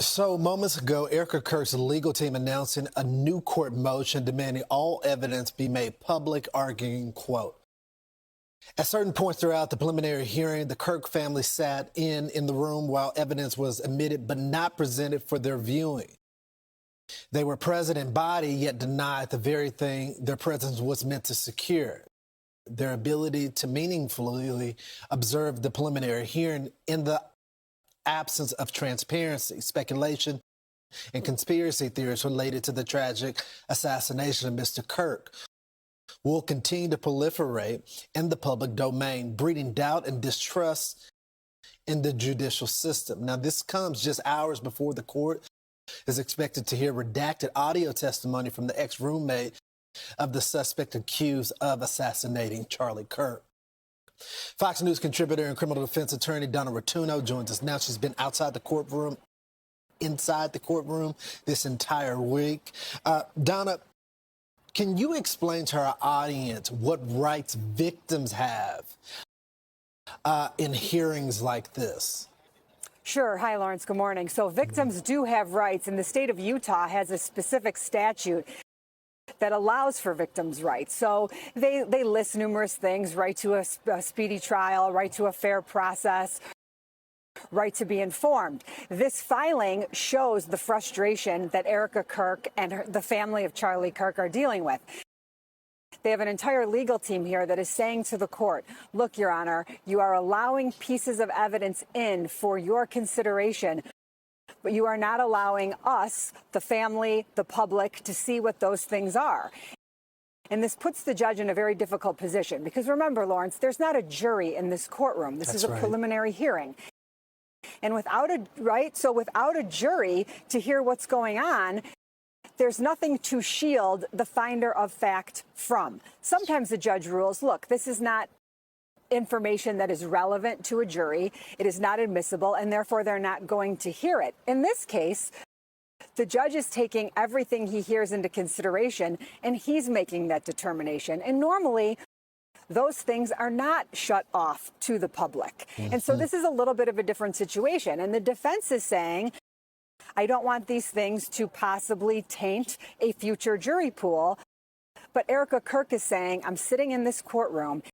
So moments ago, Erika Kirk's legal team announcing a new court motion demanding all evidence be made public, arguing, quote, at certain points throughout the preliminary hearing, the Kirk family sat in the room while evidence was admitted but not presented for their viewing. They were present in body, yet denied the very thing their presence was meant to secure: their ability to meaningfully observe the preliminary hearing. In the absence of transparency, speculation, and conspiracy theories related to the tragic assassination of Mr. Kirk will continue to proliferate in the public domain, breeding doubt and distrust in the judicial system. Now, this comes just hours before the court is expected to hear redacted audio testimony from the ex-roommate of the suspect accused of assassinating Charlie Kirk. Fox News contributor and criminal defense attorney Donna Rotunno joins us now. She's been inside the courtroom this entire week. Donna, can you explain to our audience what rights victims have in hearings like this? Sure. Hi, Lawrence. Good morning. So victims do have rights, and the state of Utah has a specific statute that allows for victims' rights. So they list numerous things: right to a speedy trial, right to a fair process, right to be informed. This filing shows the frustration that Erika Kirk and the family of Charlie Kirk are dealing with. They have an entire legal team here that is saying to the court, look, Your Honor, you are allowing pieces of evidence in for your consideration, but you are not allowing us, the family, the public, to see what those things are. And this puts the judge in a very difficult position because, remember, Lawrence, there's not a jury in this courtroom. This is a preliminary hearing. And without a jury to hear what's going on, there's nothing to shield the finder of fact from. Sometimes the judge rules, look, this is not information that is relevant to a jury. It is not admissible, and therefore they're not going to hear it. In this case, the judge is taking everything he hears into consideration, and he's making that determination. And normally, those things are not shut off to the public. And so this is a little bit of a different situation. And the defense is saying, I don't want these things to possibly taint a future jury pool. But Erika Kirk is saying, I'm sitting in this courtroom,